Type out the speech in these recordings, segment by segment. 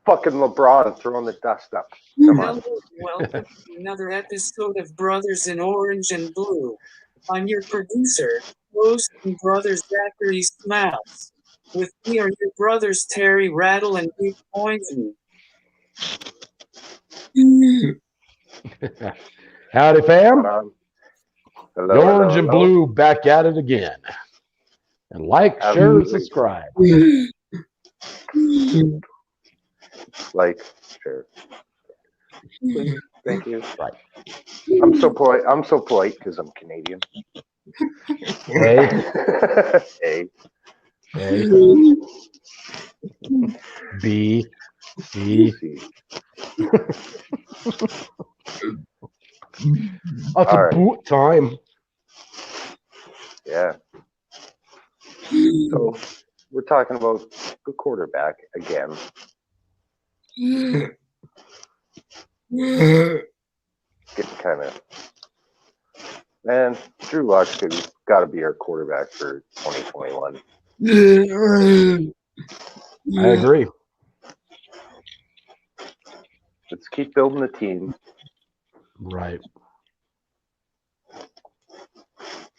fucking LeBron throwing the dust up. Come on. Welcome to another episode of Brothers in Orange and Blue. I'm your producer, host, and brother Zachary Smiles. With me are your brothers Terry Rattle and Big Pointsy. Howdy, fam. Hello, The Orange hello, and hello. Blue back at it again. And like, share, and subscribe. Like, sure. Thank you. Right. I'm so polite because I'm Canadian. Hey, A. A, B, C. C. It's All right. boot time. Yeah. So we're talking about the quarterback again. Getting kind of, man. Drew Lock's got to be our quarterback for 2021. I agree. Let's keep building the team. Right.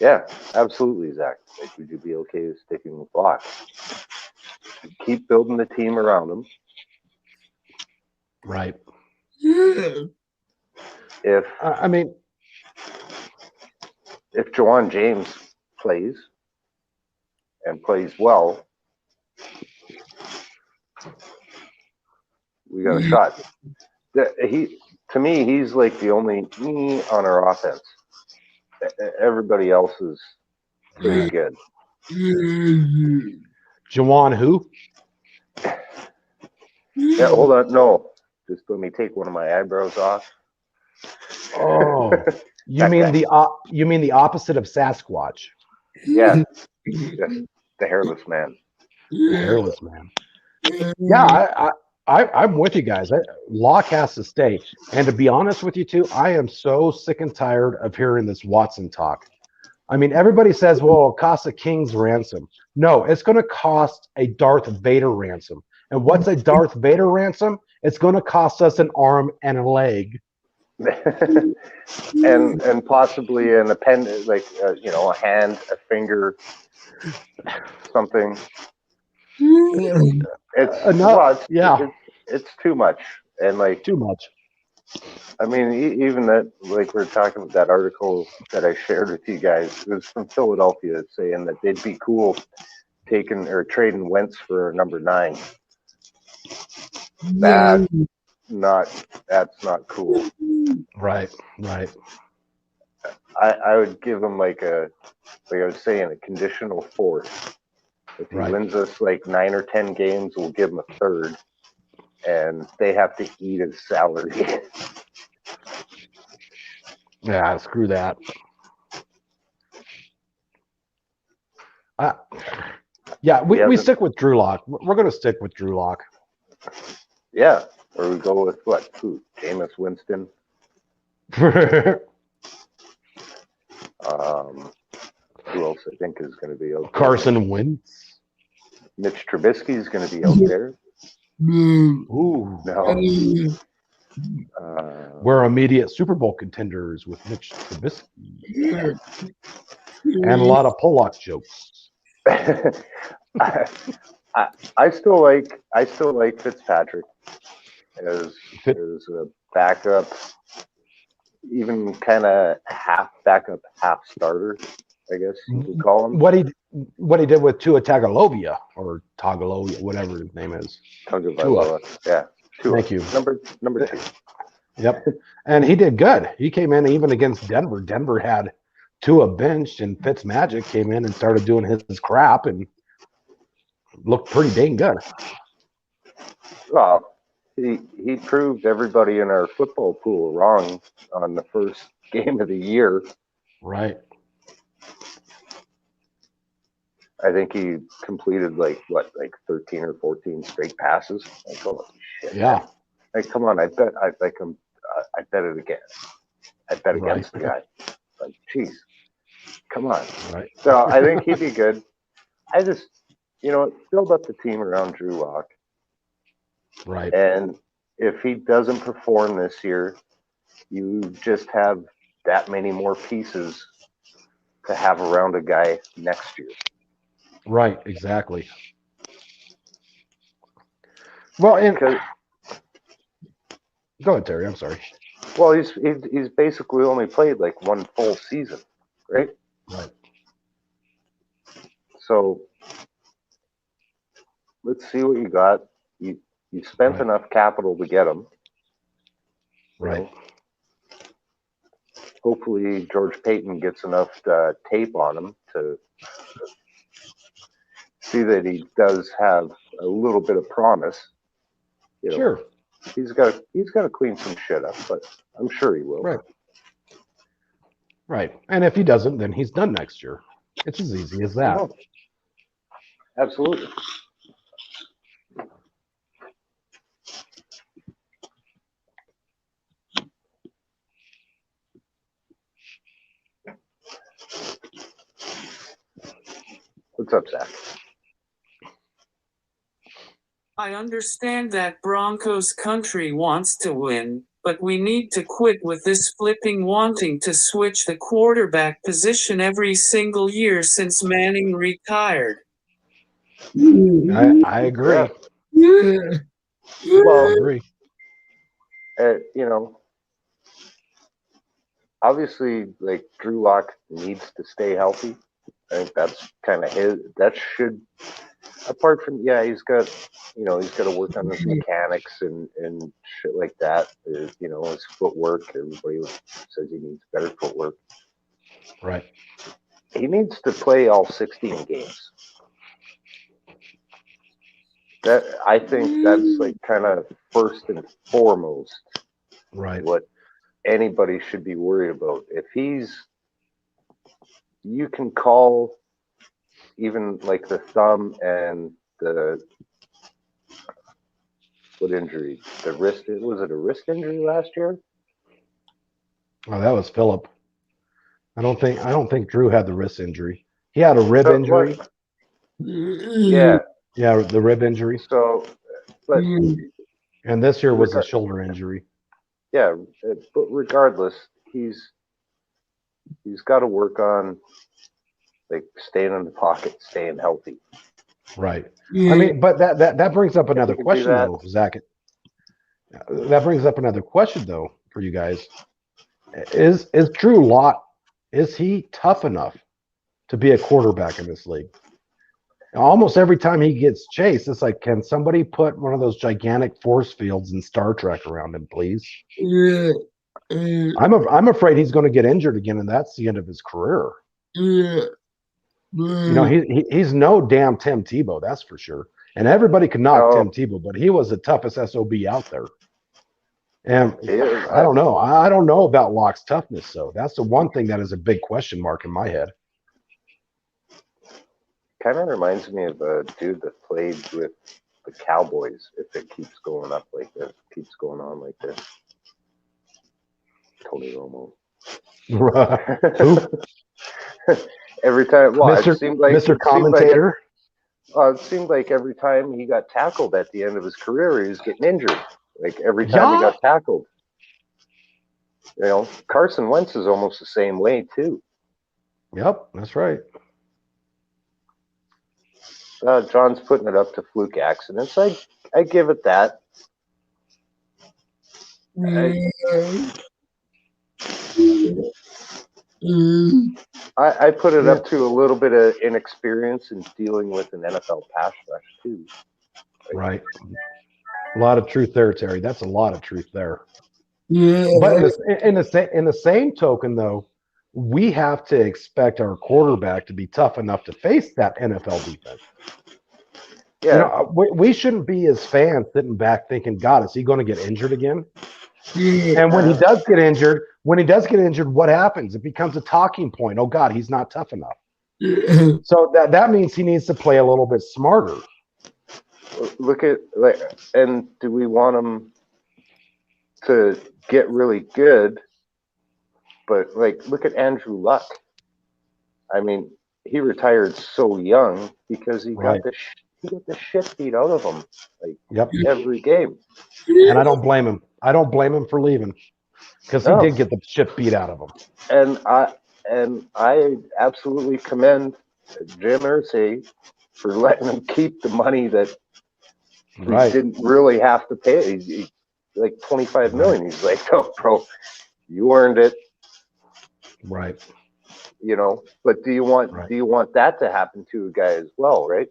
Yeah, absolutely, Zach. Like, would you be okay with sticking with Locke? Keep building the team around him. Right. If I mean, Jawan James plays and plays well, we got a shot. To me, he's like the only me on our offense. Everybody else is pretty good. Jawan who? Yeah, hold on. No, just let me take one of my eyebrows off. Oh, you mean the opposite of Sasquatch? Yeah, yes, the hairless man. The hairless man. Yeah, I'm with you guys. Locke has to stay. And to be honest with you two, I am so sick and tired of hearing this Watson talk. I mean, everybody says, well, it costs a king's ransom. No, it's going to cost a Darth Vader ransom. And what's a Darth Vader ransom? It's going to cost us an arm and a leg. and possibly an appendage, like a hand, a finger, something. It's enough. It's too much, and like too much. I mean, even that, like we're talking about that article that I shared with you guys, it was from Philadelphia saying that they'd be cool taking or trading Wentz for number 9. That's not cool. Right. I would give him like I was saying, a conditional 4th. If he wins us like 9 or 10 games, we'll give him a 3rd, and they have to eat his salary. Yeah, screw that. We stick with Drew Lock. We're going to stick with Drew Lock. Yeah, or we go with what? Who? Jameis Winston. Who else I think is going to be out there? Carson Wentz. Mitch Trubisky is going to be out there. Ooh. No. We're immediate Super Bowl contenders with Mitch Trubisky. And a lot of Pollock jokes. I still like Fitzpatrick as a backup, even kind of half backup, half starter, I guess you could call him. What he did with Tua Tagovailoa or Tagovailoa, whatever his name is. Tua. Yeah. Tua. Thank you. Number 2. Yep. And he did good. He came in even against Denver. Denver had Tua benched, and Fitzmagic came in and started doing his crap and looked pretty dang good. Well, he proved everybody in our football pool wrong on the first game of the year. Right. I think he completed like 13 or 14 straight passes. Like, holy shit. Yeah. Like, come on, I bet it again. I bet against the guy. Like, jeez, come on. Right. So I think he'd be good. I just, build up the team around Drew Lock. Right. And if he doesn't perform this year, you just have that many more pieces to have around a guy next year. Right. Exactly. Well, and go ahead, Terry. I'm sorry. Well, he's basically only played like one full season, right? Right. So let's see what you got. You spent enough capital to get him. Right. Know? Hopefully, George Payton gets enough tape on him to see that he does have a little bit of promise. You know, sure. He's got to clean some shit up, but I'm sure he will. Right. Right. And if he doesn't, then he's done next year. It's as easy as that. Oh, absolutely. What's up, Zach? I understand that Broncos country wants to win, but we need to quit with this flipping wanting to switch the quarterback position every single year since Manning retired. I agree. Yeah. Well, I agree. Obviously, like Drew Lock needs to stay healthy. I think that's kind of his. That should, apart from he's got to work on his mechanics and shit like that. His footwork. Everybody says he needs better footwork. Right. He needs to play all 16 games. That I think that's like kind of first and foremost. Right. What anybody should be worried about. If you can call even like the thumb and what injury? The wrist? Was it a wrist injury last year? Oh, that was Phillip. I don't think Drew had the wrist injury. He had a rib injury. What? Yeah. Yeah, the rib injury. So, but and this year was a shoulder injury. Yeah, but regardless, he's got to work on like staying in the pocket, staying healthy. Right. I mean, but that brings up another question though, Zach. That brings up another question though for you guys. Is Drew Lock, is he tough enough to be a quarterback in this league? Almost every time he gets chased, it's like, can somebody put one of those gigantic force fields in Star Trek around him, please? I'm afraid he's going to get injured again, and that's the end of his career. He's no damn Tim Tebow, that's for sure. And everybody can knock Tim Tebow, but he was the toughest SOB out there. And I don't know. I don't know about Lock's toughness, though. That's the one thing that is a big question mark in my head. Kind of reminds me of a dude that played with the Cowboys. If it keeps going up like this, keeps going on like this. Tony Romo. Every time, it seemed like Mr. Commentator. It seemed like every time he got tackled at the end of his career, he was getting injured. Like every time he got tackled. Carson Wentz is almost the same way too. Yep, that's right. John's putting it up to fluke accidents. I give it that. I put it up to a little bit of inexperience in dealing with an NFL pass rush too. Right. A lot of truth there, Terry. That's a lot of truth there. But in the same token, though, we have to expect our quarterback to be tough enough to face that NFL defense. Yeah, we shouldn't be as fans sitting back thinking, God, is he going to get injured again? And when he does get injured, what happens? It becomes a talking point. Oh, God, he's not tough enough. So that means he needs to play a little bit smarter. Look at and do we want him to get really good? But look at Andrew Luck. I mean, he retired so young because he got he get the shit beat out of him like Yep. every game. And I don't blame him. I don't blame him for leaving because he No. did get the shit beat out of him. And I absolutely commend Jim Irsay for letting him keep the money that he didn't really have to pay. He like $25 million. He's like, oh, bro, you earned it. Right. You know, but do you want that to happen to a guy as well, right?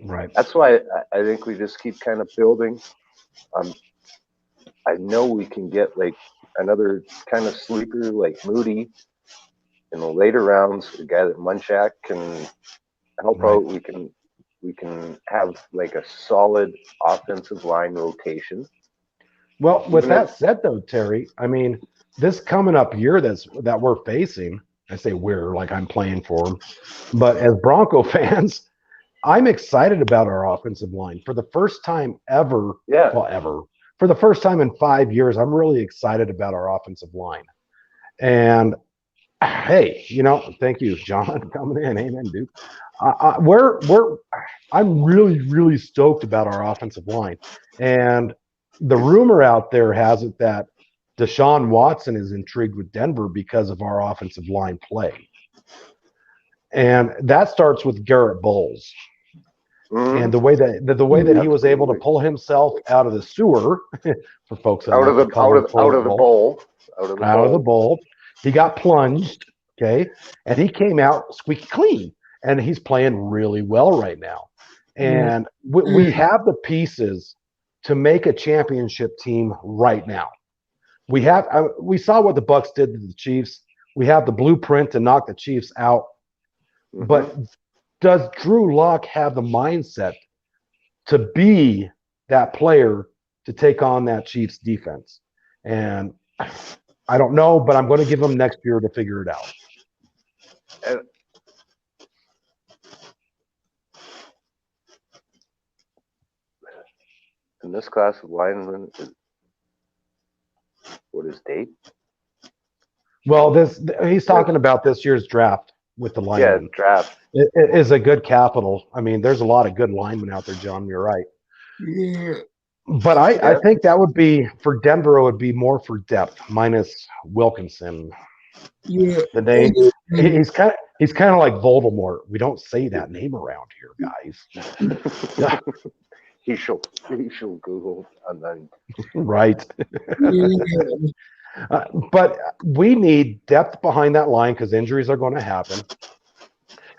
Right. That's why I think we just keep kind of building. I know we can get like another kind of sleeper like Moody in the later rounds, a guy that Munchak can help out. We can have like a solid offensive line rotation. Well, with that said, though, Terry, I mean, this coming up year that we're facing, I say we're like I'm playing for them, but as Bronco fans, I'm excited about our offensive line for the first time ever. Yeah. Well, ever. For the first time in 5 years, I'm really excited about our offensive line. And hey, you know, thank you, John, coming in. Amen, dude. I'm really, really stoked about our offensive line. And the rumor out there has it that Deshaun Watson is intrigued with Denver because of our offensive line play. And that starts with Garrett Bowles. Mm-hmm. And the way that he was able to pull himself out of the sewer, for folks that out of the bowl, he got plunged, okay, and he came out squeaky clean, and he's playing really well right now. And we have the pieces to make a championship team right now. We saw what the Bucs did to the Chiefs. We have the blueprint to knock the Chiefs out, but does Drew Lock have the mindset to be that player to take on that Chiefs defense? And I don't know, but I'm going to give him next year to figure it out. And this class of linemen, what is date? Well, he's talking about this year's draft with the linemen. Yeah, draft. It is a good capital. I mean, there's a lot of good linemen out there, John. You're right. Yeah. But I think that would be for Denver. It would be more for depth, minus Wilkinson. Yeah, the name. He's kind of like Voldemort. We don't say that name around here, guys. he shall Google and then right. But we need depth behind that line because injuries are going to happen.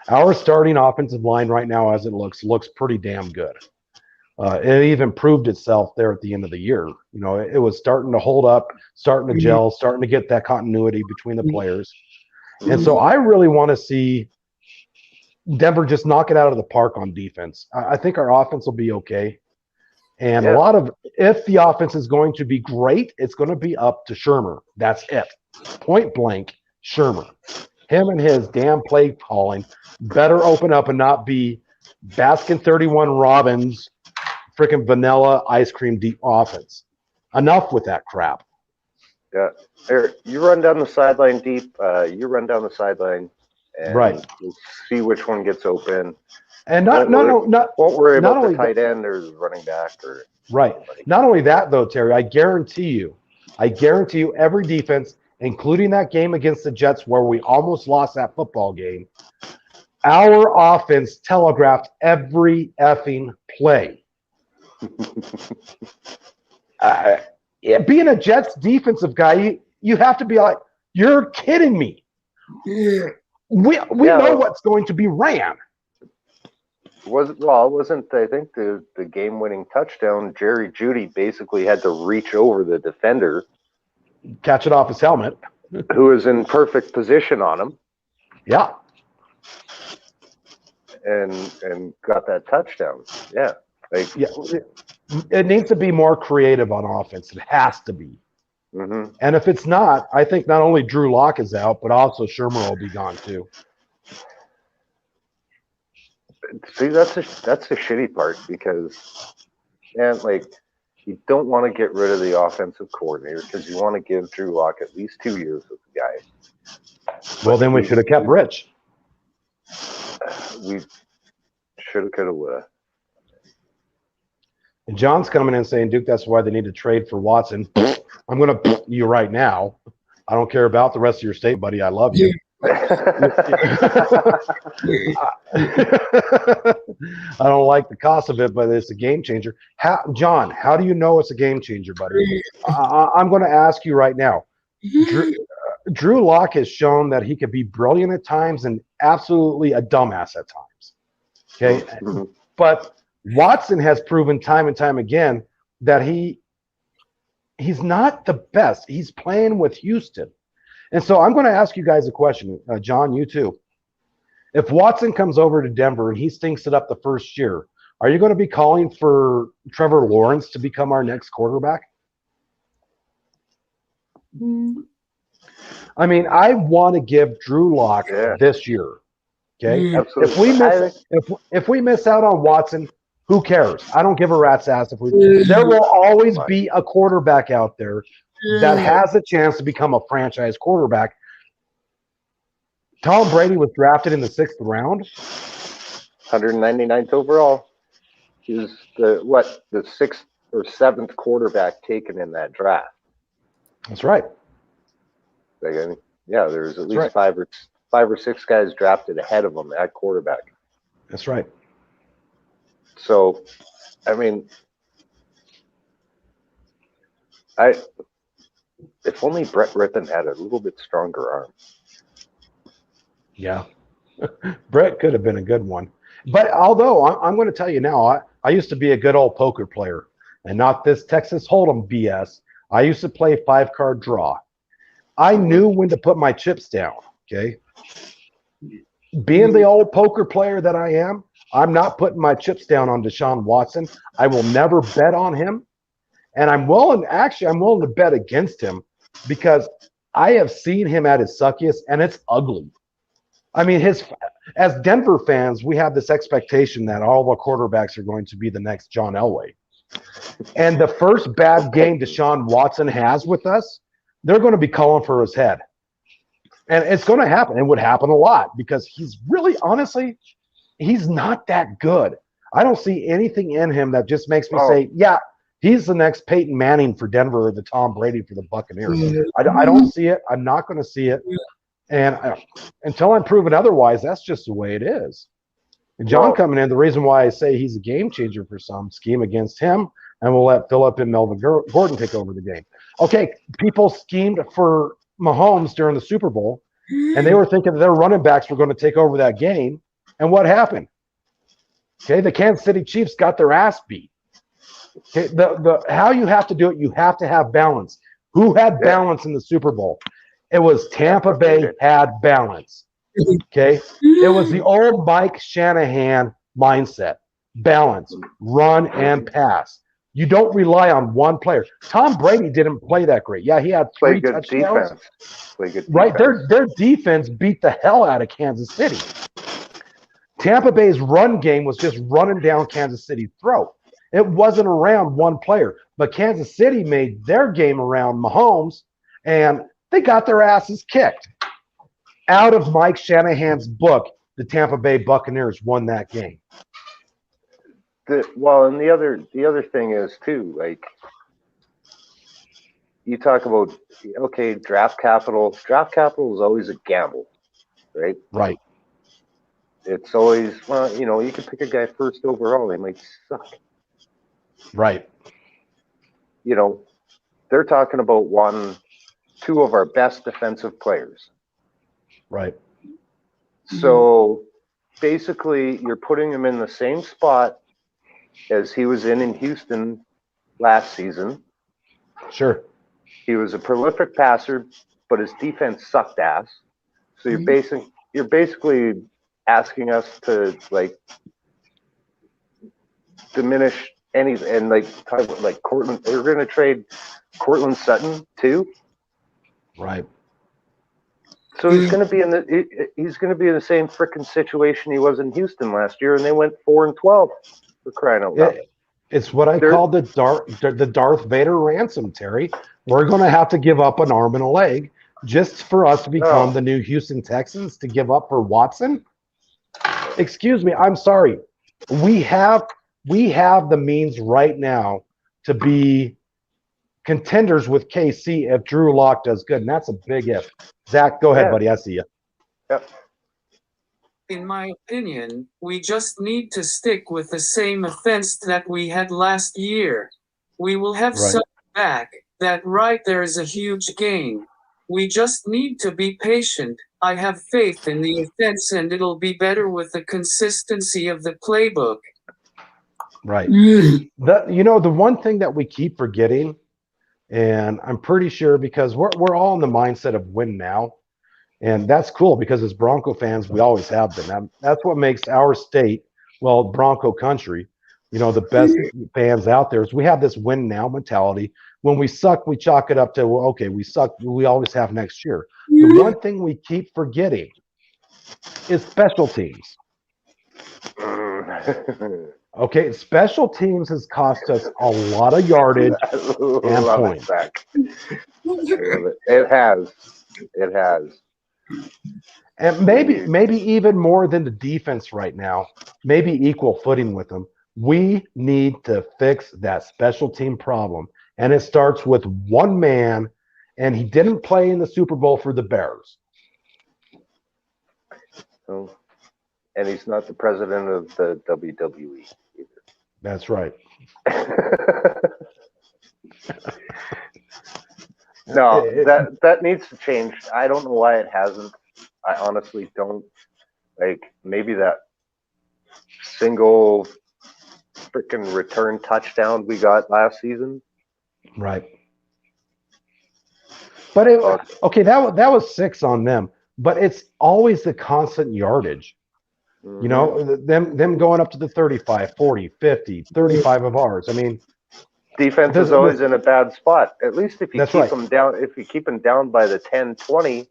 Our starting offensive line right now, as it looks pretty damn good. It even proved itself there at the end of the year. You know, it was starting to hold up, starting to gel, starting to get that continuity between the players. And so I really want to see Denver just knock it out of the park on defense. I think our offense will be okay. And if the offense is going to be great, it's going to be up to Shermer. That's it. Point blank, Shermer. Him and his damn play calling better open up and not be Baskin 31 Robbins, freaking vanilla ice cream deep offense. Enough with that crap. Yeah. Here, you run down the sideline deep. You run down the sideline, and we'll see which one gets open. And won't worry about the tight end or the running back or anybody. Not only that, though, Terry, I guarantee you, every defense, including that game against the Jets where we almost lost that football game, our offense telegraphed every effing play. Being a Jets defensive guy, you have to be like, you're kidding me. Yeah. We know what's going to be ran. Wasn't I think the game-winning touchdown, Jerry Jeudy basically had to reach over the defender, catch it off his helmet, who was in perfect position on him. Yeah. And got that touchdown. Yeah. It needs to be more creative on offense. It has to be. Mm-hmm. And if it's not, I think not only Drew Lock is out, but also Shermer will be gone too. See, that's the shitty part because, man, like, you don't want to get rid of the offensive coordinator because you want to give Drew Lock at least 2 years with the guy. Well, then we should have kept Rich. We should have, could have, would have. And John's coming in saying, Duke, that's why they need to trade for Watson. I'm going to you right now. I don't care about the rest of your state, buddy. I love you. I don't like the cost of it, but it's a game changer. John, how do you know it's a game changer, buddy? I'm going to ask you right now. Drew Lock has shown that he could be brilliant at times and absolutely a dumbass at times. Okay. But Watson has proven time and time again that he's not the best. He's playing with Houston. And so I'm going to ask you guys a question. John, you too. If Watson comes over to Denver and he stinks it up the first year, are you going to be calling for Trevor Lawrence to become our next quarterback? I mean, I want to give Drew Lock this year. Okay, absolutely. If we miss out on Watson, who cares? I don't give a rat's ass if we. There will always be a quarterback out there that has a chance to become a franchise quarterback. Tom Brady was drafted in the 6th round, 199th overall. He was the 6th or 7th quarterback taken in that draft. That's right. Like, I mean, yeah, there's at least five or six guys drafted ahead of him at quarterback. That's right. So, I mean, if only Brett Rippon had a little bit stronger arm. Yeah. Brett could have been a good one. But although I'm going to tell you now, I used to be a good old poker player and not this Texas Hold'em BS. I used to play 5-card draw. I knew when to put my chips down, okay? Being the old poker player that I am, I'm not putting my chips down on Deshaun Watson. I will never bet on him. And I'm willing to bet against him because I have seen him at his suckiest, and it's ugly. I mean, as Denver fans, we have this expectation that all the quarterbacks are going to be the next John Elway. And the first bad game Deshaun Watson has with us, they're going to be calling for his head. And it's going to happen. It would happen a lot because he's really, honestly, he's not that good. I don't see anything in him that just makes me say, yeah, he's the next Peyton Manning for Denver or the Tom Brady for the Buccaneers. I don't see it. I'm not going to see it. And until I'm proven otherwise, that's just the way it is. And John coming in, the reason why I say he's a game changer for some, scheme against him, and we'll let Phillip and Melvin Gordon take over the game. Okay, people schemed for Mahomes during the Super Bowl, and they were thinking that their running backs were going to take over that game. And what happened? Okay, the Kansas City Chiefs got their ass beat. Okay, how you have to do it, you have to have balance. Who had balance in the Super Bowl? It was Tampa Bay had balance. Okay, it was the old Mike Shanahan mindset: balance, run and pass. You don't rely on one player. Tom Brady didn't play that great. Yeah, he had 3 touchdowns. Right, their defense beat the hell out of Kansas City. Tampa Bay's run game was just running down Kansas City's throat. It wasn't around one player. But Kansas City made their game around Mahomes, and they got their asses kicked. Out of Mike Shanahan's book, the Tampa Bay Buccaneers won that game. And the other thing is too, like, you talk about, okay, draft capital. Draft capital is always a gamble, right? Right. It's always, you can pick a guy first overall. They might suck. Right. They're talking about 2 of our best defensive players. Right. So basically, you're putting him in the same spot as he was in Houston last season. Sure. He was a prolific passer, but his defense sucked ass. So you're basically asking us to diminish talk about Cortland. They're going to trade Cortland Sutton too. Right. So he's going to be in the same freaking situation he was in Houston last year, and they went 4-12 for crying out loud. It's what I call the Darth Vader ransom, Terry. We're going to have to give up an arm and a leg just for us to become the new Houston Texans to give up for Watson. Excuse me, I'm sorry. We have we have the means right now to be contenders with KC if Drew Lock does good, and that's a big if. Zach, go ahead, Yeah. buddy. I see you. Yep. In my opinion, we just need to stick with the same offense that we had last year. We will have Right. some back. That right there is a huge gain. We just need to be patient. I have faith in the offense and it'll be better with the consistency of the playbook. Right. The one thing that we keep forgetting, and I'm pretty sure because we're all in the mindset of win now. And that's cool because as Bronco fans, we always have been. That's what makes our state, well, Bronco country, the best fans out there is we have this win now mentality. When we suck, we chalk it up to, well, okay, we suck. We always have next year. The one thing we keep forgetting is special teams. Okay, special teams has cost us a lot of yardage and points. It has. It has. And maybe even more than the defense right now, maybe equal footing with them. We need to fix that special team problem. And it starts with one man, and he didn't play in the Super Bowl for the Bears. Oh, and he's not the president of the WWE either. That's right. No, that needs to change. I don't know why it hasn't. I honestly don't. Maybe that single freaking return touchdown we got last season. Right. But that was 6 on them. But it's always the constant yardage. Mm-hmm. Them going up to the 35, 40, 50, 35 of ours. I mean, defense is always in a bad spot. At least if you keep them down, if you keep them down by the 10, 20,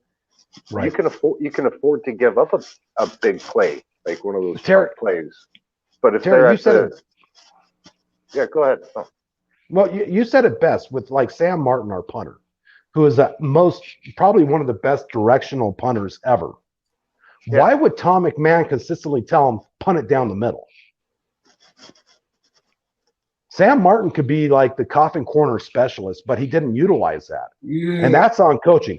right. you can afford to give up a big play, like one of those plays. But if they're yeah, go ahead. Oh. Well, you said it best with like Sam Martin, our punter, who is probably one of the best directional punters ever. Yeah. Why would Tom McMahon consistently tell him punt it down the middle? Sam Martin could be like the coffin corner specialist, but he didn't utilize that. Yeah. And that's on coaching.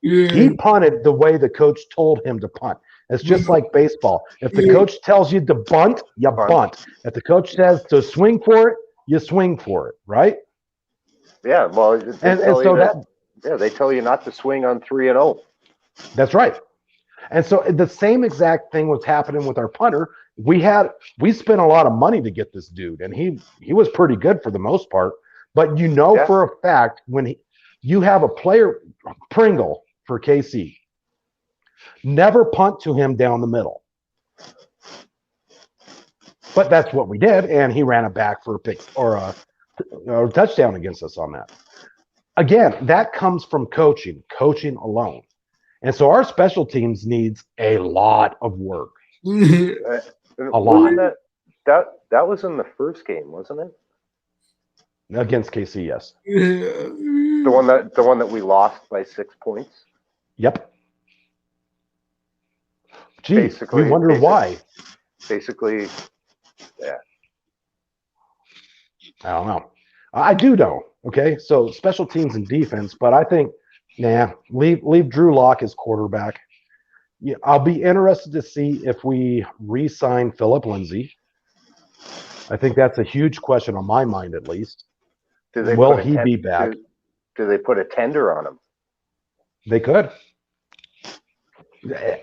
Yeah. He punted the way the coach told him to punt. It's just like baseball. If the coach tells you to bunt, you bunt. If the coach says to swing for it, you swing for it, right? Yeah, well, they tell you not to swing on 3-0. That's right. And so the same exact thing was happening with our punter. We spent a lot of money to get this dude, and he was pretty good for the most part. But for a fact, when you have a player, Pringle for KC, never punt to him down the middle. But that's what we did, and he ran it back for a pick or a touchdown against us on that. Again, that comes from coaching alone. And so our special teams needs a lot of work. A lot. That was in the first game, wasn't it? Against KC, yes. The one that we lost by 6 points. Yep. Gee, we wonder why. Basically, yeah. I don't know. I do know. Okay, so special teams and defense, but I think, leave Drew Lock as quarterback. Yeah, I'll be interested to see if we re-sign Philip Lindsay. I think that's a huge question on my mind, at least. Will he be back? Do they put a tender on him? They could.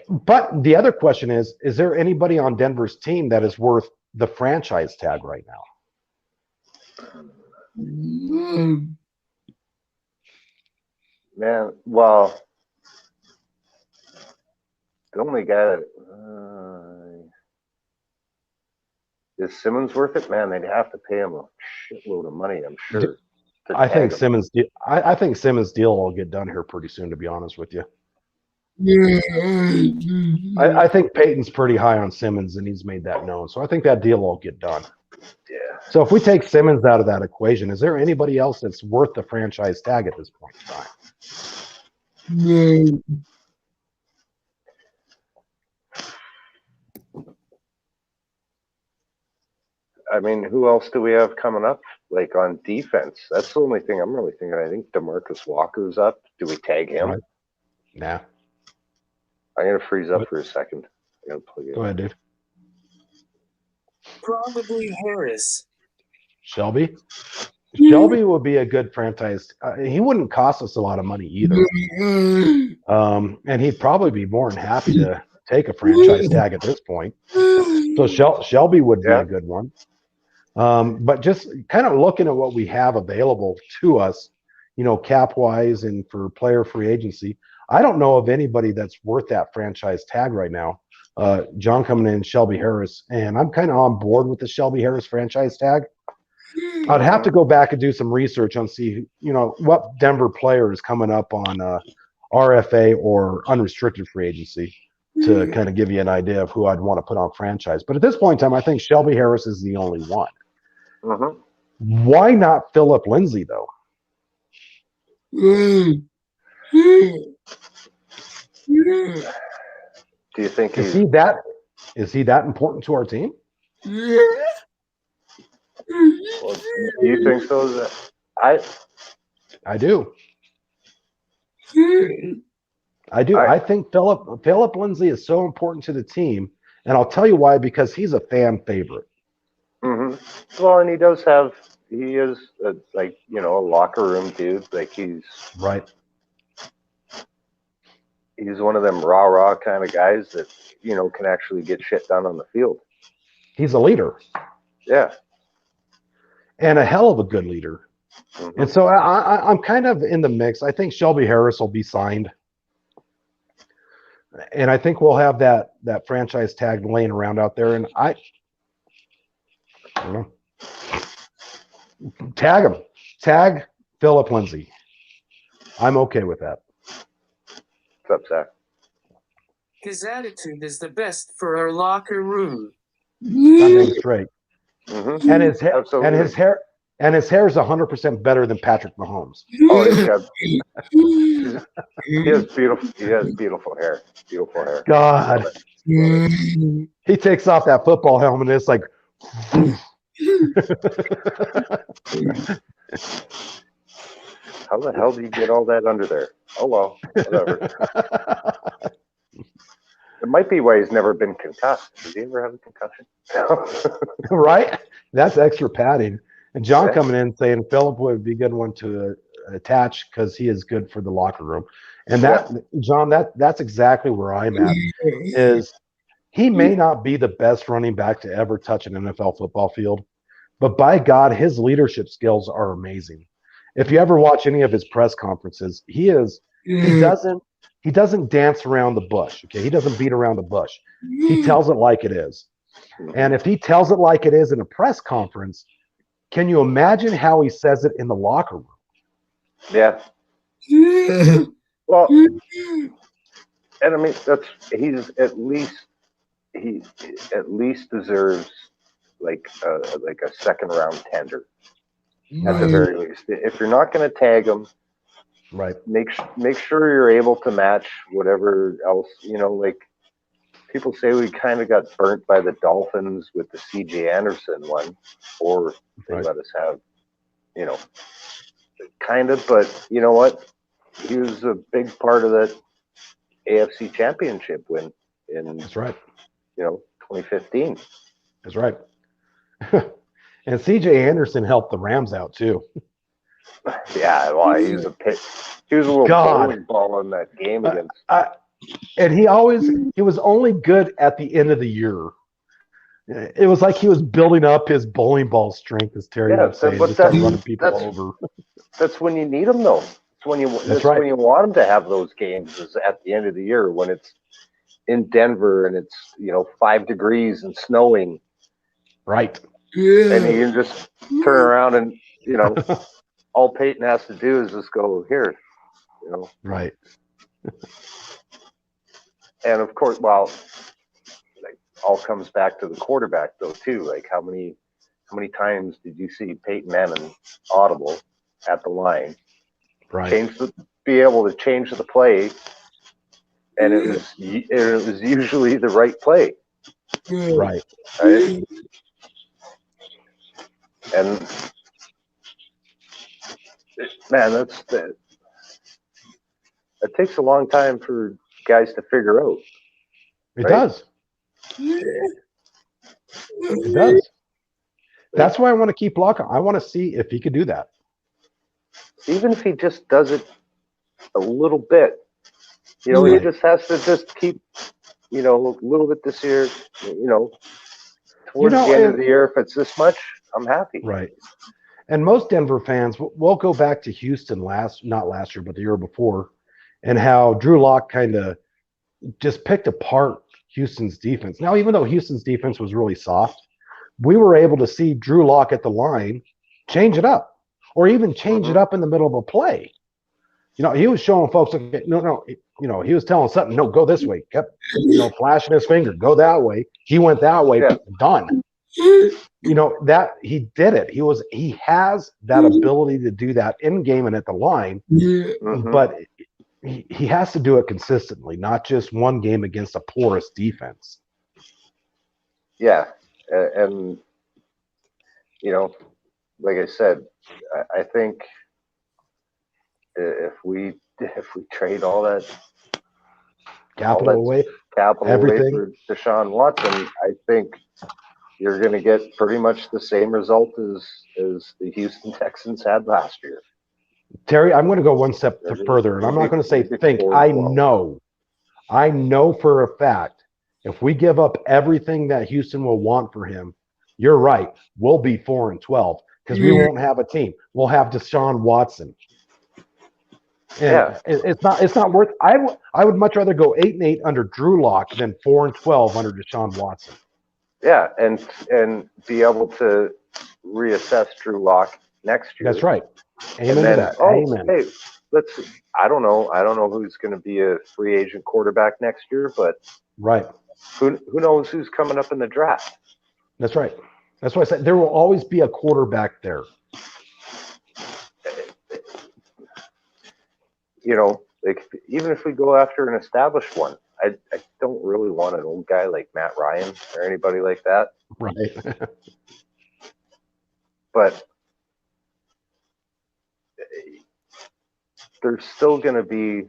But the other question is there anybody on Denver's team that is worth the franchise tag right now? Man, well, the only guy that is Simmons worth it? Man, they'd have to pay him a shitload of money, I'm sure. I think Simmons' deal will get done here pretty soon, to be honest with you. I think Peyton's pretty high on Simmons, and he's made that known. So I think that deal will get done. Yeah. So if we take Simmons out of that equation, is there anybody else that's worth the franchise tag at this point in time? I mean, who else do we have coming up? Like on defense, that's the only thing I'm really thinking. I think DeMarcus Walker's up. Do we tag him? Right. Nah. I'm gonna freeze up What? for a second. I'm gonna plug it. Go ahead, dude. Probably Harris. Shelby? Shelby would be a good franchise. He wouldn't cost us a lot of money either. And he'd probably be more than happy to take a franchise tag at this point. So Shelby would be a good one. But just kind of looking at what we have available to us, cap wise and for player free agency, I don't know of anybody that's worth that franchise tag right now. John coming in, Shelby Harris, and I'm kind of on board with the Shelby Harris franchise tag. I'd have to go back and do some research on see, what Denver player is coming up on RFA or unrestricted free agency to kind of give you an idea of who I'd want to put on franchise. But at this point in time, I think Shelby Harris is the only one. Why not Philip Lindsay, though? Do you think is he that important to our team? Well, do you think so? I do. I do. I think Philip Lindsay is so important to the team, and I'll tell you why. Because he's a fan favorite. Well, and he is a locker room dude. Like he's one of them rah kind of guys that can actually get shit done on the field. He's a leader. Yeah. And a hell of a good leader. And so I'm kind of in the mix. I think Shelby Harris will be signed. And I think we'll have that franchise tag laying around out there. And I don't know. Tag him. Tag Philip Lindsay. I'm okay with that. What's up, Zach? His attitude is the best for our locker room. That's straight. And his hair, Absolutely. and his hair is 100% better than Patrick Mahomes. Oh, he has beautiful hair. Beautiful hair. God. He takes off that football helmet and it's like how the hell do you get all that under there? Oh well, whatever. It might be why he's never been concussed. Does he ever have a concussion? Right? That's extra padding. And John coming in saying Philip would be a good one to attach because he is good for the locker room. And John, that's exactly where I'm at. Is he may not be the best running back to ever touch an NFL football field, but by God, his leadership skills are amazing. If you ever watch any of his press conferences, he doesn't dance around the bush. Okay, he doesn't beat around the bush. He tells it like it is. And if he tells it like it is in a press conference, can you imagine how he says it in the locker room? Yeah. Well, and I mean he at least deserves like a second round tender at the very least. If you're not going to tag him, right? Make sure you're able to match whatever else. Like people say, we kind of got burnt by the Dolphins with the C.J. Anderson one, or they let us have, kind of. But you know what? He was a big part of that AFC Championship win in. That's right. 2015. That's right. And C.J. Anderson helped the Rams out too. Yeah, well, he was a little bowling ball in that game against. And he was only good at the end of the year. It was like he was building up his bowling ball strength, as Terry would say, just running people over. That's when you need him, though. When you want him to have those games is at the end of the year when it's in Denver and it's 5 degrees and snowing. Right. And you can just turn around and all Peyton has to do is just go here. Right. And of course, all comes back to the quarterback though too. Like how many times did you see Peyton Manning audible at the line? Right. Be able to change the play, and it was usually the right play. Right. And man, that takes a long time for guys to figure out. It Right? does. It does. That's why I want to keep Locke. I want to see if he could do that. Even if he just does it a little bit, he just has to just keep, a little bit this year, towards the end of the year. If it's this much, I'm happy. Right. And most Denver fans, we'll go back to Houston not last year, but the year before, and how Drew Lock kind of just picked apart Houston's defense. Now, even though Houston's defense was really soft, we were able to see Drew Lock at the line change it up, or even change it up in the middle of a play. He was showing folks, no, he was telling something, no, go this way. Kept, flashing his finger, go that way. He went that way, done. That he did it. He has that ability to do that in game and at the line, but he has to do it consistently, not just one game against a porous defense. Yeah, and like I said, I think if we trade all that capital away for Deshaun Watson, I think you're going to get pretty much the same result as the Houston Texans had last year. Terry, I'm going to go one step further, and I'm not going to say think. I know for a fact if we give up everything that Houston will want for him, you're right. We'll be 4-12 because we won't have a team. We'll have Deshaun Watson. And it's not worth. I would much rather go 8-8 under Drew Lock than 4-12 under Deshaun Watson. Yeah, and be able to reassess Drew Lock next year. That's right. Amen and then, to that. Amen. Hey, I don't know who's going to be a free agent quarterback next year, but right. Who knows who's coming up in the draft? That's right. That's why I said there will always be a quarterback there. Even if we go after an established one, I don't really want an old guy like Matt Ryan or anybody like that. Right. But there's still going to be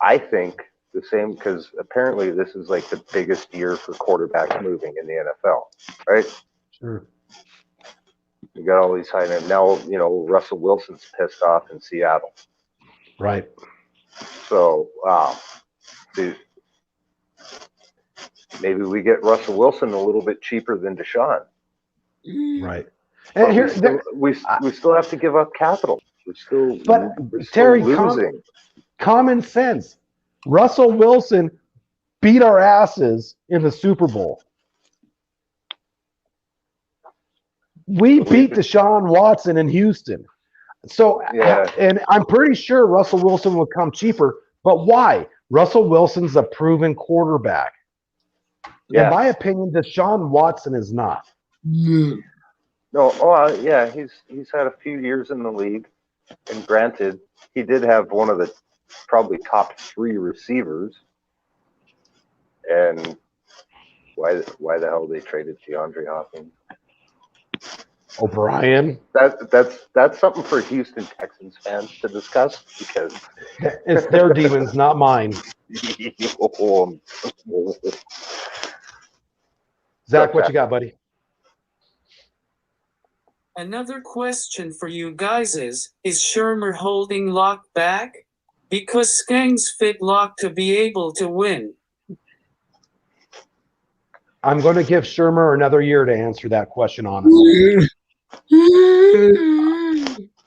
I think the same, because apparently this is like the biggest year for quarterbacks moving in the NFL, right? Sure. You got all these high names. Now, Russell Wilson's pissed off in Seattle. Right. So, dude, maybe we get Russell Wilson a little bit cheaper than Deshaun. Right. And we still have to give up capital. We're still Terry, losing. Common sense. Russell Wilson beat our asses in the Super Bowl. We beat Deshaun Watson in Houston. So, and I'm pretty sure Russell Wilson will come cheaper, but why? Russell Wilson's a proven quarterback. Yeah. In my opinion, Deshaun Watson is not. No, he's had a few years in the league, and granted, he did have one of the probably top 3 receivers. And why the hell they traded DeAndre Hopkins? O'Brien. That's something for Houston Texans fans to discuss, because it's their demons, not mine. Zach, what you got, buddy? Another question for you guys is Shermer holding Lock back? Because Skangs fit Lock to be able to win. I'm going to give Shermer another year to answer that question honestly.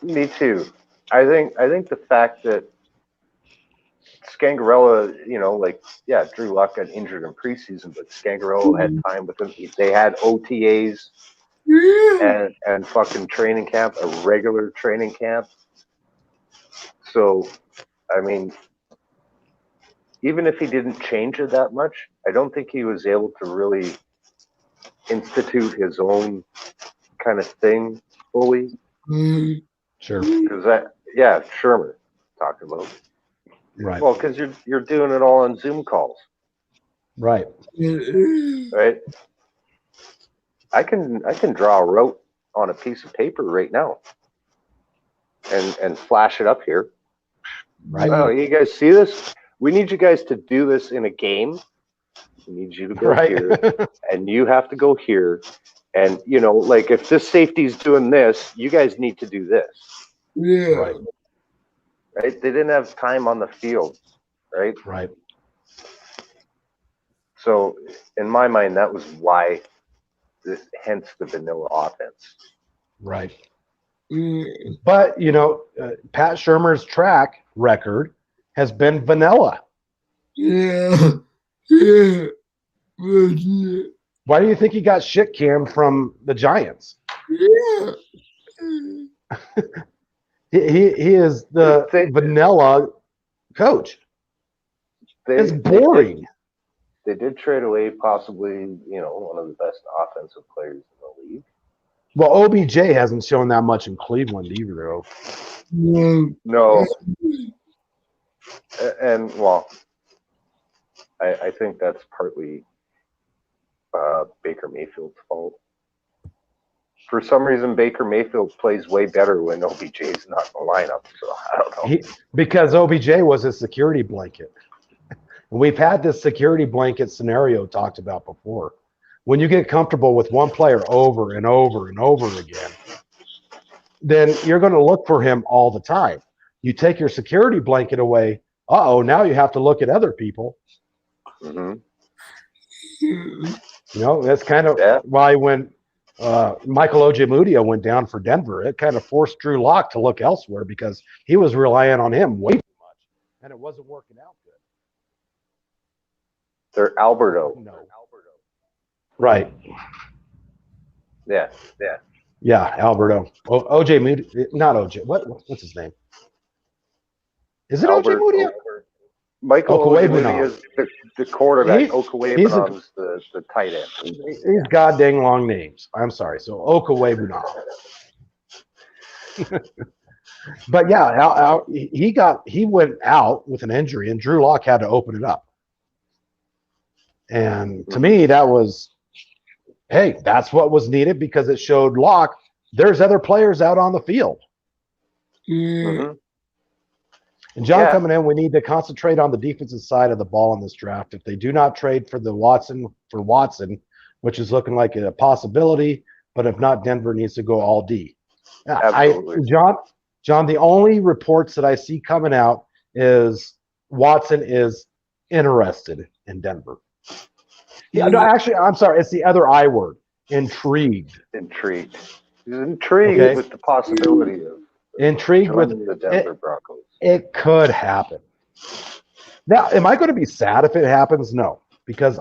Me too. I think the fact that Scangarella, Drew Lock got injured in preseason, but Scangarella had time with him. They had OTAs and fucking training camp, a regular training camp. So, I mean, even if he didn't change it that much, I don't think he was able to really institute his own kind of thing fully. Sure. Because Shermer talking about. Right. Well, because you're doing it all on Zoom calls. Right. Right. I can draw a route on a piece of paper right now and flash it up here. Right. Oh, you guys see this? We need you guys to do this in a game. We need you to go Right. here, and you have to go here. And, you know, like if this safety's doing this, you guys need to do this. Yeah. Right. Right? They didn't have time on the field, right? Right. So, in my mind, that was why, hence the vanilla offense. Right. But, you know, Pat Shurmur's track record has been vanilla. Yeah. Yeah. Why do you think he got shit canned from the Giants? Yeah. He is the vanilla coach. It's boring. They did trade away possibly, you know, one of the best offensive players in the league. Well, OBJ hasn't shown that much in Cleveland either, though. No. And, well, I think that's partly Baker Mayfield's fault. For some reason, Baker Mayfield plays way better when OBJ's not in the lineup. So I don't know. Because OBJ was a security blanket. We've had this security blanket scenario talked about before. When you get comfortable with one player over and over and over again, then you're going to look for him all the time. You take your security blanket away. Now you have to look at other people. Mm-hmm. You know, that's kind of why when Michael Ojemudia went down for Denver, it kind of forced Drew Lock to look elsewhere because he was relying on him way too much, and it wasn't working out good. They're Alberto. No. Right. Yeah. Alberto. OJ Moody, not OJ. What's his name? Is it OJ Moody? Michael Ojemudia is the quarterback. Okawebunam's the tight end. These goddamn long names. I'm sorry. So Okawebunam. But yeah, he went out with an injury, and Drew Lock had to open it up. And to me, that was, hey, that's what was needed because it showed Lock there's other players out on the field. Mm-hmm. And John coming in, we need to concentrate on the defensive side of the ball in this draft. If they do not trade for Watson, which is looking like a possibility, but if not, Denver needs to go all D. John, the only reports that I see coming out is Watson is interested in Denver. Yeah, no, actually, I'm sorry. It's the other I word. Intrigued. He's intrigued with the possibility of the Denver Broncos. It could happen. Now, am I going to be sad if it happens? No, because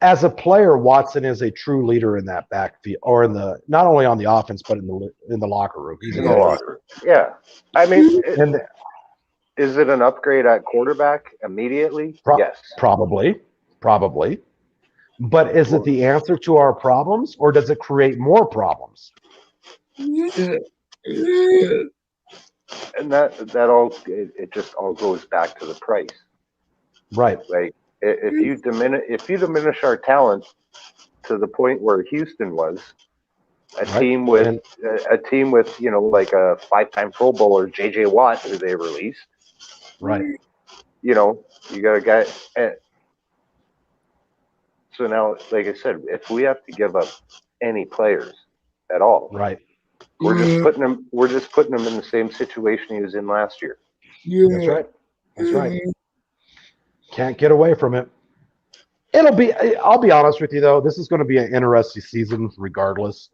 as a player, Watson is a true leader in that backfield, or in the not only on the offense but in the locker room. He's in the locker room. Yeah, I mean, is it an upgrade at quarterback immediately? Yes, probably. But is it the answer to our problems, or does it create more problems? And that all it just all goes back to the price, right? Like if you diminish our talent to the point where Houston was, a team with you know, like a 5-time Pro Bowler J.J. Watt who they released, right? You know, you got a guy. So now, like I said, if we have to give up any players at all, right, we're just putting them in the same situation he was in last year. Yeah. That's right. Can't get away from it. I'll be honest with you though, this is going to be an interesting season regardless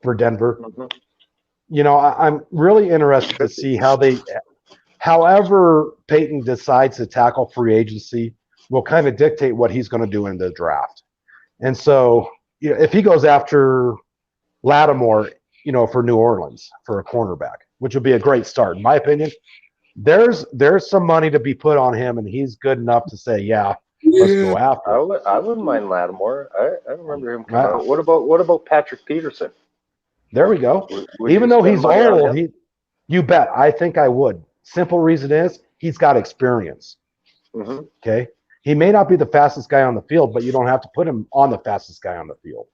for Denver. Mm-hmm. You know, I'm really interested to see however Peyton decides to tackle free agency will kind of dictate what he's going to do in the draft. And so, you know, if he goes after Lattimore, you know, for New Orleans for a cornerback, which would be a great start, in my opinion, there's some money to be put on him, and he's good enough to say, yeah, let's go after. I wouldn't mind Lattimore. I remember him coming out. What about Patrick Peterson? There we go. Even though he's old, you bet. I think I would. Simple reason is he's got experience. Mm-hmm. Okay. He may not be the fastest guy on the field, but you don't have to put him on the fastest guy on the field.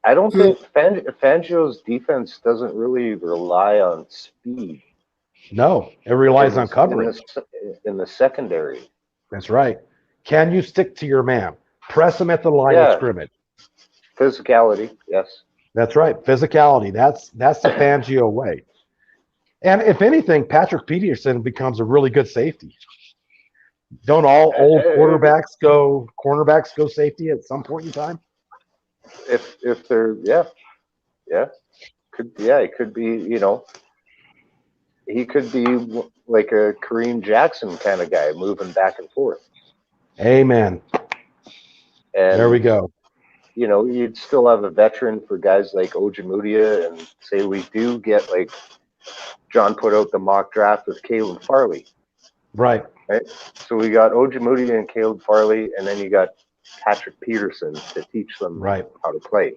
I don't think Fangio's defense doesn't really rely on speed. No, it relies on coverage. In the secondary. That's right. Can you stick to your man? Press him at the line of scrimmage. Physicality, yes. That's right. Physicality. That's the Fangio way. And if anything, Patrick Peterson becomes a really good safety. Don't all old cornerbacks go safety at some point in time? If they're it could be, you know, he could be like a Kareem Jackson kind of guy moving back and forth. Amen. And there we go. You know, you'd still have a veteran for guys like Ojemudia, and say we do get, like, John put out the mock draft with Caleb Farley. Right. So we got Ojemudia and Caleb Farley, and then you got Patrick Peterson to teach them how to play.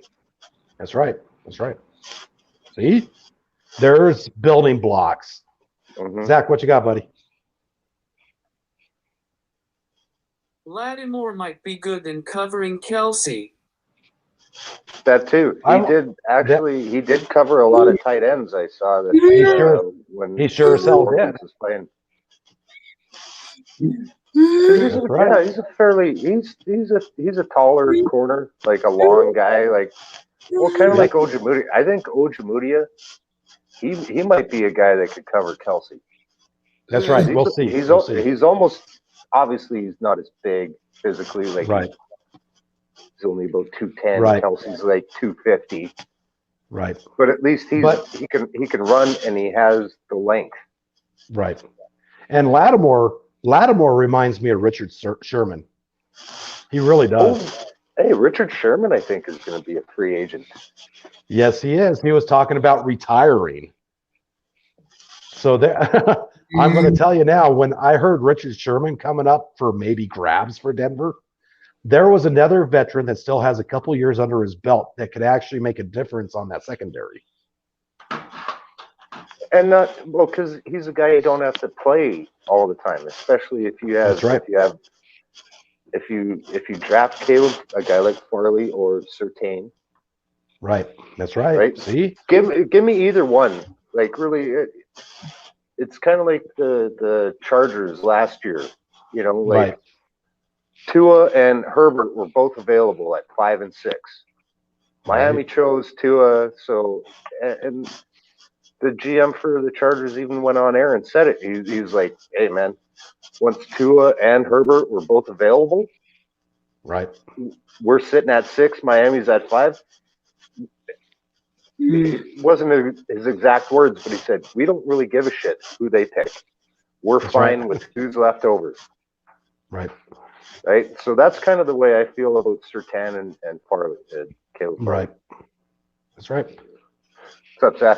That's right. That's right. See? There's building blocks. Mm-hmm. Zach, what you got, buddy? Lattimore might be good in covering Kelsey. That too. He did cover a lot of tight ends. I saw that when he sure as hell did. Was playing. He's a taller corner, like a long guy, like kind of like Ojemudia. I think Ojemudia, he might be a guy that could cover Kelsey. That's right. We'll see. He's almost, obviously he's not as big physically, like he's only about 210. Right. Kelsey's like 250. Right. But at least he can run, and he has the length. Right. And Lattimore reminds me of Richard Sherman. He really does. Hey, Richard Sherman, I think, is going to be a free agent. Yes, he is. He was talking about retiring. So I'm going to tell you now, when I heard Richard Sherman coming up for maybe grabs for Denver, there was another veteran that still has a couple years under his belt that could actually make a difference on that secondary. And because he's a guy you don't have to play all the time, especially if you have if you draft Caleb, a guy like Farley or Surtain. Right. That's right. Right. See, give me either one. Like, really, it's kind of like the Chargers last year. You know, like Tua and Herbert were both available at 5 and 6. Miami chose Tua, so and the GM for the Chargers even went on air and said it. He was like, "Hey, man, once Tua and Herbert were both available, we're sitting at 6. Miami's at 5." It wasn't his exact words, but he said, "We don't really give a shit who they pick. We're fine with who's left over." Right. So that's kind of the way I feel about Surtain and Farley, Caleb. Right. That's right. What's up, Zach?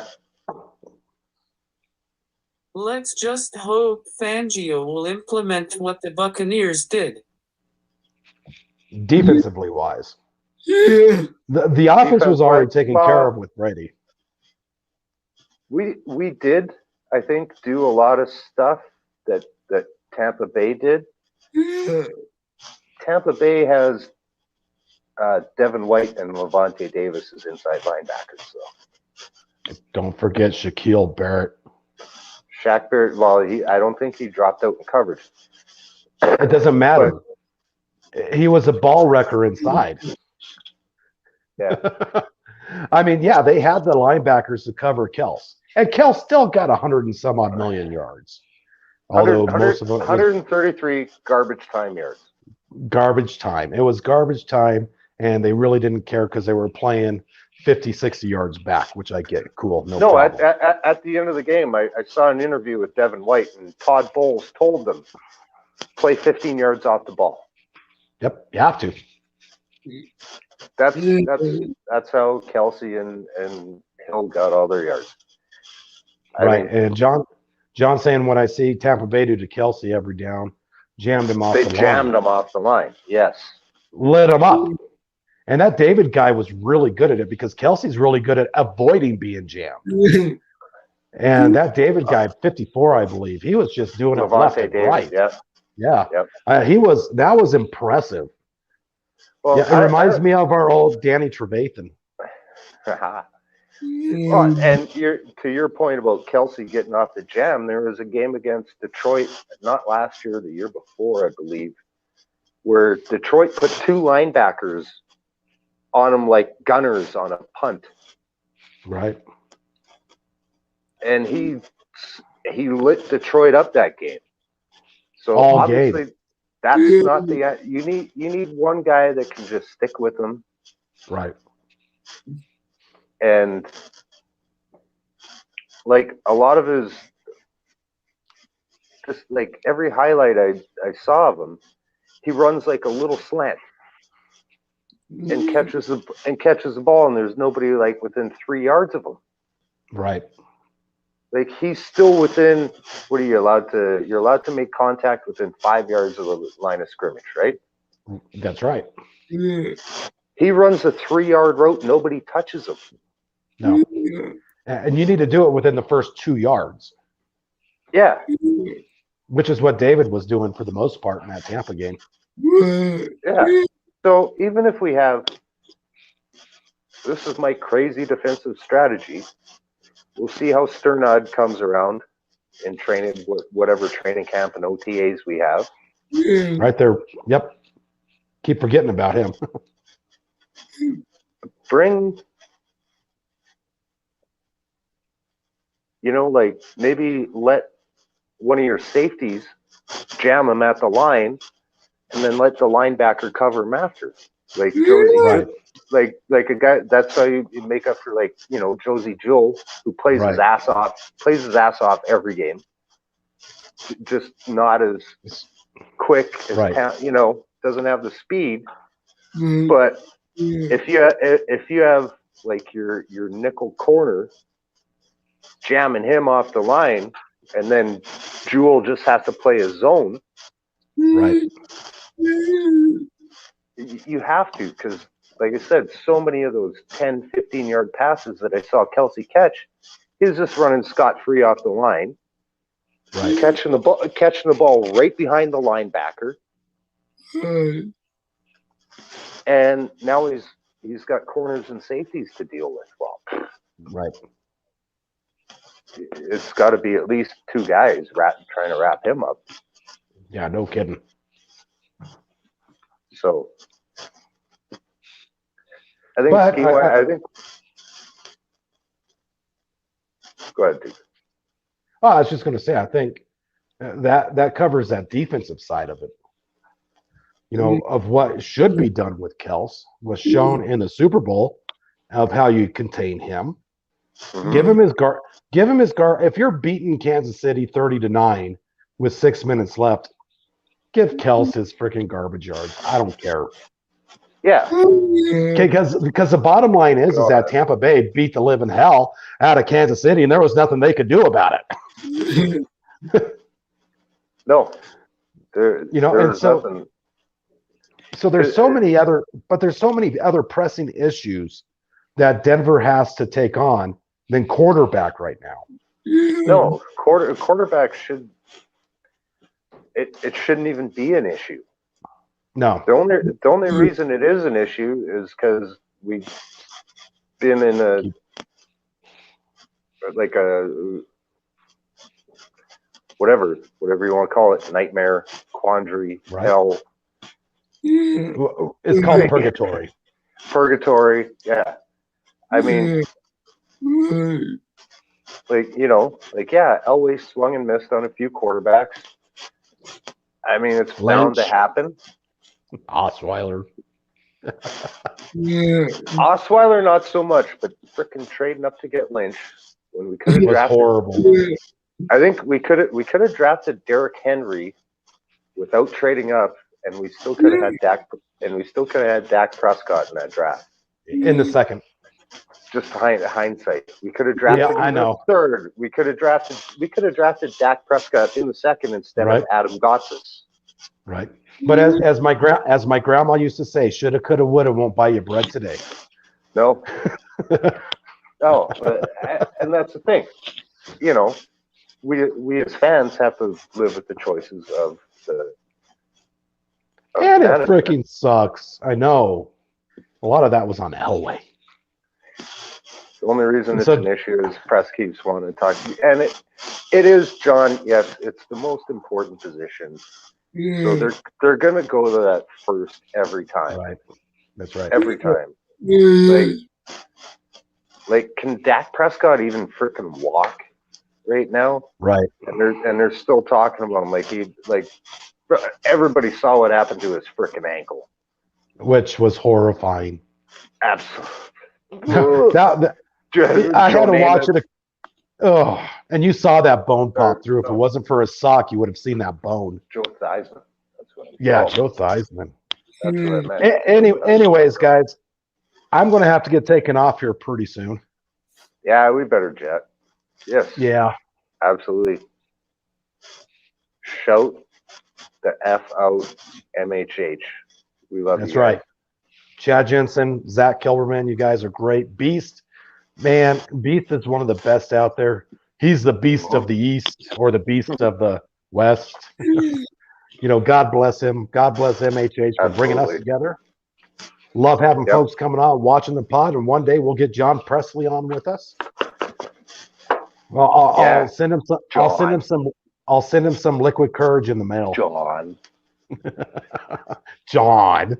Let's just hope Fangio will implement what the Buccaneers did. Defensively wise. The offense was already taken care of with Brady. We did, I think, do a lot of stuff that Tampa Bay did. Tampa Bay has Devin White and Levante Davis as inside linebackers. So don't forget Shaquille Barrett. Shaq Barrett, well, I don't think he dropped out in coverage. It doesn't matter. He was a ball wrecker inside. Yeah. I mean, yeah, they had the linebackers to cover Kels. And Kels still got 100 and some odd million yards. Although most of it 133 garbage time yards. Garbage time. It was garbage time, and they really didn't care because they were playing 50, 60 yards back, which I get. Cool. No problem. At the end of the game, I saw an interview with Devin White, and Todd Bowles told them, play 15 yards off the ball. Yep, you have to. That's how Kelsey and Hill got all their yards. And John saying, when I see Tampa Bay do to Kelsey every down, jammed him off the line. They jammed him off the line, yes. Lit him up. And that David guy was really good at it because Kelsey's really good at avoiding being jammed. And that David guy, 54, I believe, he was just doing it left and right. Yeah. That was impressive. Well, Yeah, it reminds me of our old Danny Trevathan. Well, and to your point about Kelsey getting off the jam, there was a game against Detroit, not last year, the year before, I believe, where Detroit put two linebackers on him like gunners on a punt. Right. And he lit Detroit up that game. So All obviously game. that's not the you need one guy that can just stick with them. Right. And like a lot of his, just like every highlight I saw of him, he runs like a little slant and catches the ball, and there's nobody like within 3 yards of him. Right. Like he's still within. What are you allowed to? You're allowed to make contact within 5 yards of the line of scrimmage, right? That's right. He runs a 3-yard route. Nobody touches him. No. And you need to do it within the first 2 yards. Yeah. Which is what David was doing for the most part in that Tampa game. Yeah. So even if we have, this is my crazy defensive strategy. We'll see how Sternad comes around in training, whatever training camp and OTAs we have. Right there. Yep. Keep forgetting about him. Bring, like maybe let one of your safeties jam him at the line, and then let the linebacker cover him after. Like Josie, Right. like a guy. That's how you make up for Josie Jewell, who plays his ass off every game. Just not as quick as doesn't have the speed. But if you have like your nickel corner jamming him off the line, and then Jewell just has to play a zone. Right. You have to, because like I said, so many of those 10, 15-yard passes that I saw Kelsey catch, he was just running scot-free off the line, Right. catching the ball right behind the linebacker. And now he's got corners and safeties to deal with. Well, Right. it's got to be at least two guys trying to wrap him up. Yeah, no kidding. So I think I think. Go ahead, dude. Oh, I was just going to say, I think that covers that defensive side of it. Of what should be done with Kels was shown in the Super Bowl of how you contain him. Mm-hmm. Give him his guard. Give him his guard. If you're beating Kansas City 30-9 with 6 minutes left, give Kels his freaking garbage yards. I don't care. Yeah. Okay, because the bottom line is that Tampa Bay beat the living hell out of Kansas City, and there was nothing they could do about it. No. There's nothing. So there's so many other pressing issues that Denver has to take on than quarterback right now. No, quarterback should. It shouldn't even be an issue. No. The only reason it is an issue is because we've been in a whatever you want to call it, nightmare, quandary, hell. It's called purgatory. Purgatory, yeah. I mean, Elway swung and missed on a few quarterbacks. I mean, it's bound to happen. Osweiler. Osweiler, not so much, but frickin' trading up to get Lynch when we could have drafted. Horrible. I think we could have drafted Derrick Henry without trading up, and we still could have had Dak. And we still could have had Dak Prescott in that draft. In the second. Just hindsight, we could have drafted him in the third. We could have drafted Dak Prescott in the second instead of Adam Gotsis. Right. But as my grandma used to say, shoulda, coulda, woulda won't buy you bread today. No. No. And that's the thing. We as fans have to live with the choices of And it freaking sucks. I know. A lot of that was on Elway. The only reason it's an issue is press keeps wanting to talk to you. And it is, John, yes, it's the most important position. So they're going to go to that first every time. Right. That's right. Every time. Like, can Dak Prescott even freaking walk right now? Right. And they're still talking about him like everybody saw what happened to his freaking ankle. Which was horrifying. Absolutely. I had to watch it. Oh, and you saw that bone pop through. If it wasn't for a sock, you would have seen that bone. Joe Theismann. That's what Joe Theismann. That's what I meant. Anyways, guys, I'm going to have to get taken off here pretty soon. Yeah, we better jet. Yes. Yeah. Absolutely. Shout the F out MHH. We love you. That's right. Chad Jensen, Zach Kilberman, you guys are great. Beast. Man, Beast is one of the best out there. He's the beast of the East or the beast of the West. God bless him. God bless MHH for bringing us together. Love having folks coming on, watching the pod, and one day we'll get John Presley on with us. Well, I'll send him some. I'll send him some liquid courage in the mail. John.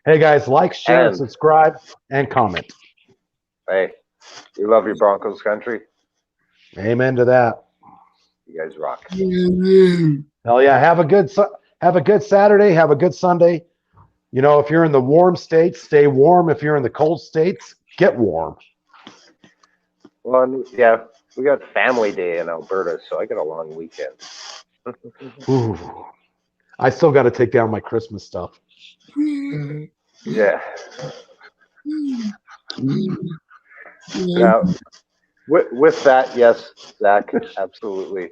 Hey guys, like, share, subscribe, and comment. Hey, we love you, Broncos country. Amen to that. You guys rock. Hell yeah! Have a good Saturday. Have a good Sunday. If you're in the warm states, stay warm. If you're in the cold states, get warm. Well, yeah, we got Family Day in Alberta, so I got a long weekend. Ooh, I still got to take down my Christmas stuff. Yeah. Now, with that, yes, Zach, absolutely.